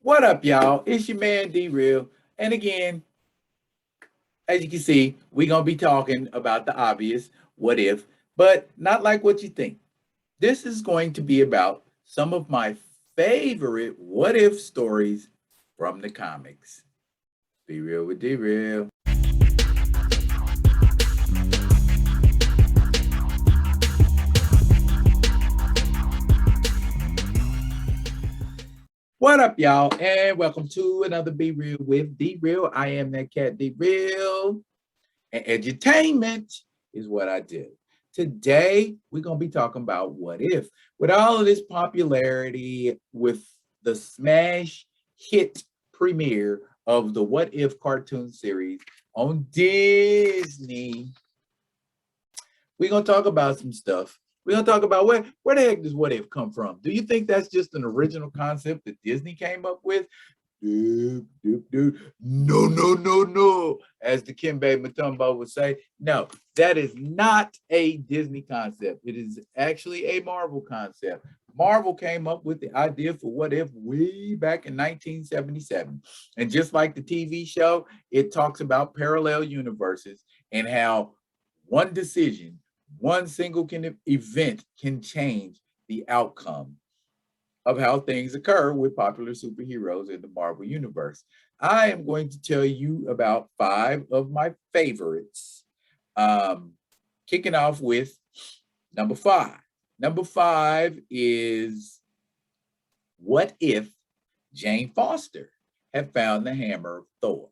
What up, y'all? It's your man D Real. And again, as you can see, we're gonna be talking about the obvious what if, but not like what you think. This is going to be about some of my favorite what if stories from the comics. Be real with D Real. What up, y'all? And welcome to another Be Real with D Real. I am that cat D Real. And edutainment is what I do. Today, we're going to be talking about what if. With all of this popularity, with the smash hit premiere of the What If cartoon series on Disney, we're going to talk about some stuff. We're going to talk about where the heck does what if come from? Do you think that's just an original concept that Disney came up with? No, no, no, no. As the Kimbe Matumbo would say, no, that is not a Disney concept. It is actually a Marvel concept. Marvel came up with the idea for what if way back in 1977. And just like the TV show, it talks about parallel universes and how one decision, one single event can change the outcome of how things occur with popular superheroes in the Marvel Universe. I am going to tell you about 5 of my favorites. Kicking off with number 5. Number 5 is what if Jane Foster had found the hammer of Thor?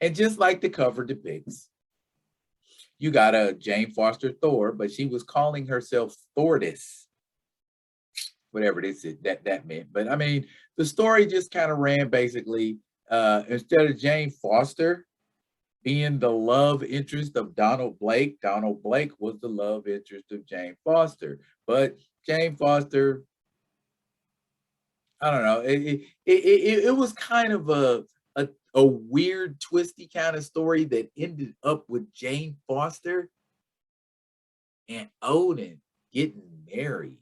And just like the cover depicts, you got a Jane Foster Thor, but she was calling herself Thordis, whatever this is, that meant. But I mean, the story just kind of ran basically instead of Jane Foster being the love interest of Donald Blake was the love interest of Jane Foster. But Jane Foster, I don't know, it was kind of a weird, twisty kind of story that ended up with Jane Foster and Odin getting married.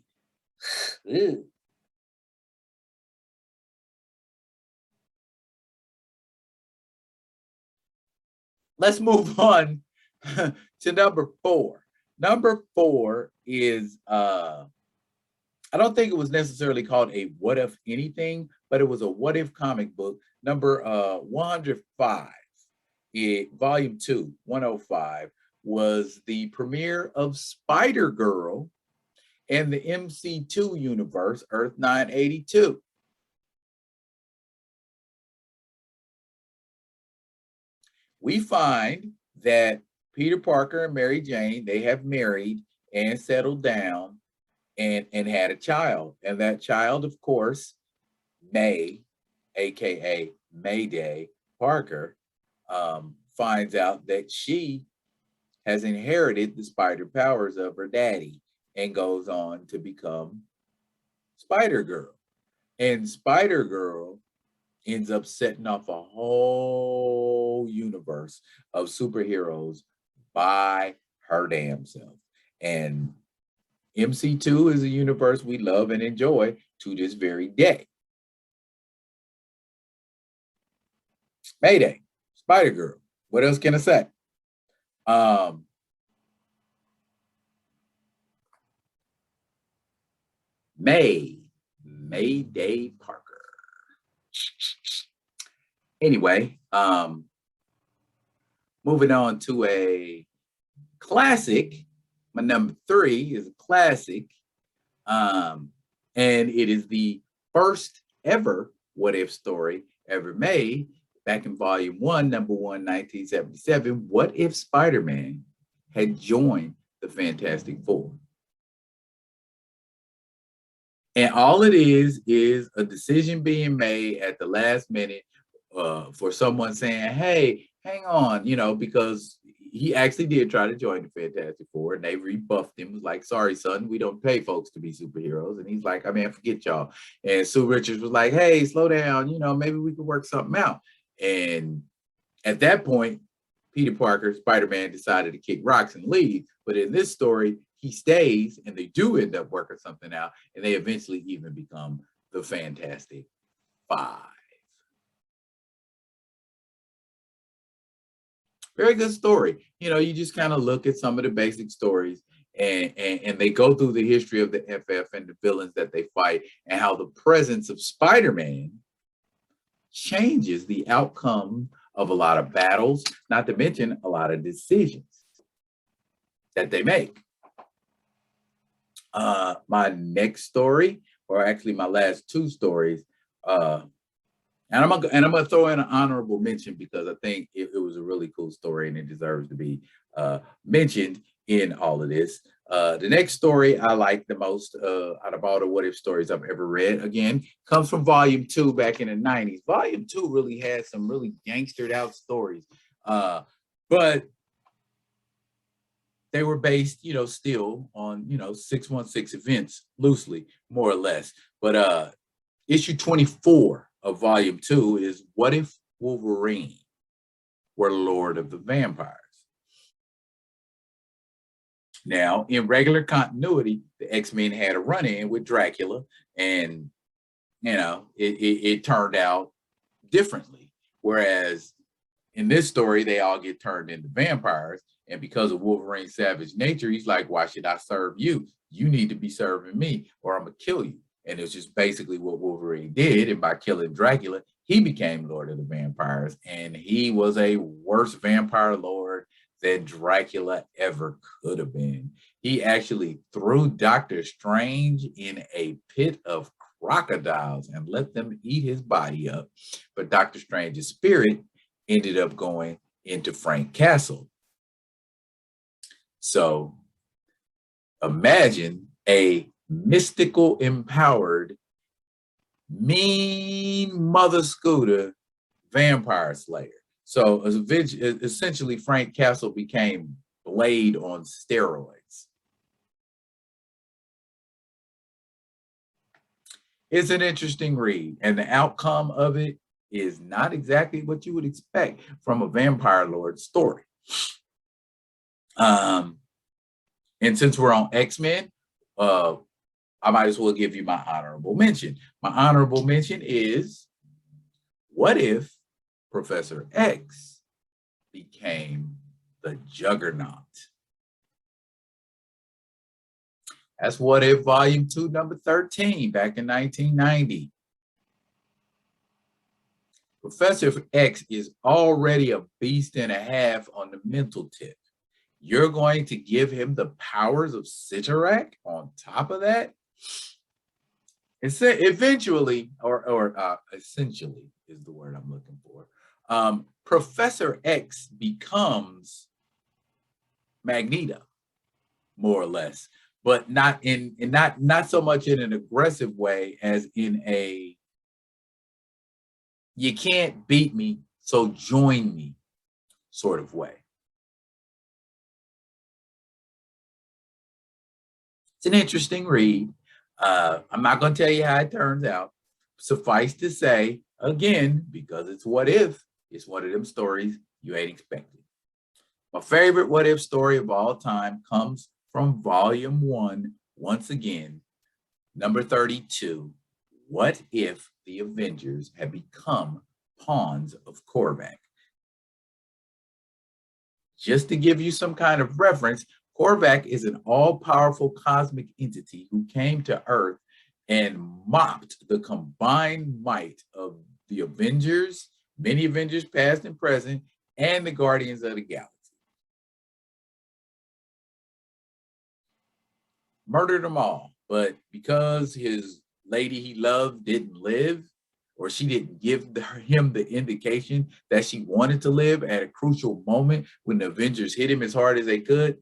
Let's move on to number 4. Number 4 is I don't think it was necessarily called a what if anything, but it was a what if comic book, number 105. Volume 2, 105 was the premiere of Spider-Girl and the MC2 universe, Earth 982. We find that Peter Parker and Mary Jane, they have married and settled down and had a child. And that child, of course, May, aka Mayday Parker, finds out that she has inherited the spider powers of her daddy and goes on to become Spider-Girl. And Spider-Girl ends up setting off a whole universe of superheroes by her damn self. And MC2 is a universe we love and enjoy to this very day. Mayday, Spider-Girl. What else can I say? Mayday Parker. Anyway, moving on to a classic. My number 3 is a classic. And it is the first ever what if story ever made back in volume 1, number 1, 1977. What if Spider-Man had joined the Fantastic Four? And all it is a decision being made at the last minute for someone saying, hey, hang on, because he actually did try to join the Fantastic Four and they rebuffed him. It was like, sorry, son, we don't pay folks to be superheroes. And he's like, I mean, forget y'all. And Sue Richards was like, hey, slow down, maybe we could work something out. And at that point, Peter Parker, Spider-Man, decided to kick rocks and leave. But in this story, he stays, and they do end up working something out, and they eventually even become the Fantastic Five. Very good story. You know, you just kind of look at some of the basic stories, and they go through the history of the FF and the villains that they fight, and how the presence of Spider-Man changes the outcome of a lot of battles, not to mention a lot of decisions that they make. My next story, or actually my last two stories, and I'm gonna throw in an honorable mention because I think it was a really cool story and it deserves to be mentioned in all of this. The next story I like the most out of all the what if stories I've ever read, again, comes from volume 2 back in the 90s. Volume 2 really had some really gangstered out stories, but they were based, you know, still on, you know, 616 events loosely, more or less. But issue 24 of volume 2 is What If Wolverine Were Lord of the Vampires? Now, in regular continuity, the X-Men had a run-in with Dracula, and you know, it turned out differently. Whereas in this story, they all get turned into vampires. And because of Wolverine's savage nature, he's like, why should I serve you? You need to be serving me, or I'm gonna kill you. And it's just basically what Wolverine did. And by killing Dracula, he became Lord of the Vampires. And he was a worse vampire lord than Dracula ever could have been. He actually threw Doctor Strange in a pit of crocodiles and let them eat his body up. But Doctor Strange's spirit ended up going into Frank Castle. So imagine a mystical, empowered, mean mother scooter vampire slayer. So essentially, Frank Castle became Blade on steroids. It's an interesting read, and the outcome of it is not exactly what you would expect from a vampire lord story. And since we're on X-Men, I might as well give you my honorable mention. My honorable mention is, what if Professor X became the Juggernaut? That's What If Volume 2, number 13, back in 1990. Professor X is already a beast and a half on the mental tip. You're going to give him the powers of Cyttorak on top of that? Eventually, or essentially is the word I'm looking for. Professor X becomes Magneto, more or less, but not not so much in an aggressive way as in a you can't beat me, so join me sort of way. It's an interesting read. I'm not going to tell you how it turns out. Suffice to say, again, because it's what if, it's one of them stories you ain't expecting. My favorite what if story of all time comes from volume 1, once again, number 32. What if the Avengers had become pawns of Korvac? Just to give you some kind of reference, Korvac is an all-powerful cosmic entity who came to Earth and mopped the combined might of the Avengers, many Avengers past and present, and the Guardians of the Galaxy. Murdered them all, but because his lady he loved didn't live, or she didn't give him the indication that she wanted to live at a crucial moment when the Avengers hit him as hard as they could,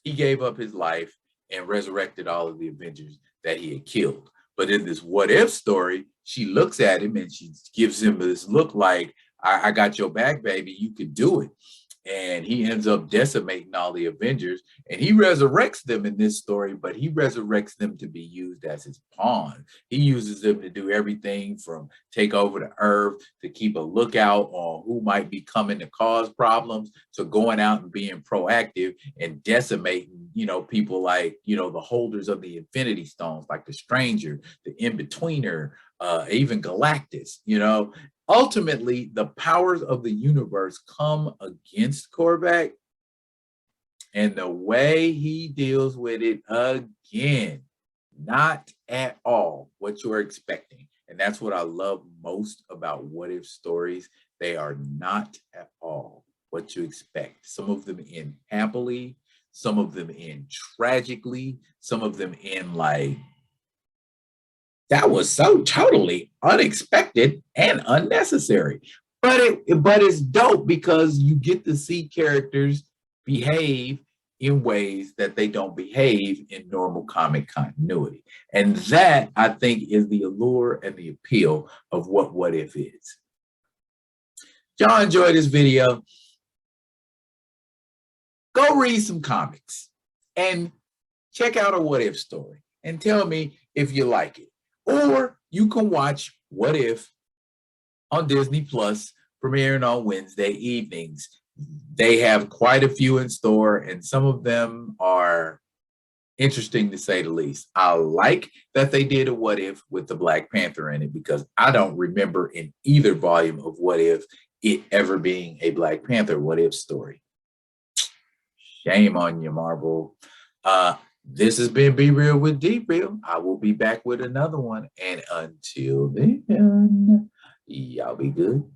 he gave up his life and resurrected all of the Avengers that he had killed. But in this what if story, she looks at him and she gives him this look like, I got your back, baby. You can do it. and he ends up decimating all the Avengers, and he resurrects them in this story, but he resurrects them to be used as his pawn. He uses them to do everything from take over the earth, to keep a lookout on who might be coming to cause problems, to going out and being proactive and decimating, people like, the holders of the Infinity Stones, like the Stranger, the In-Betweener, even Galactus. Ultimately, the powers of the universe come against Korvac, and the way he deals with it, again, not at all what you're expecting. And that's what I love most about What If stories. They are not at all what you expect. Some of them end happily, some of them end tragically, some of them end like, that was so totally unexpected and unnecessary. But it's dope because you get to see characters behave in ways that they don't behave in normal comic continuity. And that, I think, is the allure and the appeal of what If is. Y'all enjoy this video. Go read some comics and check out a What If story and tell me if you like it. Or you can watch What If on Disney Plus, premiering on Wednesday evenings. They have quite a few in store, and some of them are interesting to say the least. I like that they did a What If with the Black Panther in it, because I don't remember in either volume of What If it ever being a Black Panther What If story. Shame on you, Marvel. This has been Be Real with D Real. I will be back with another one. And until then, y'all be good.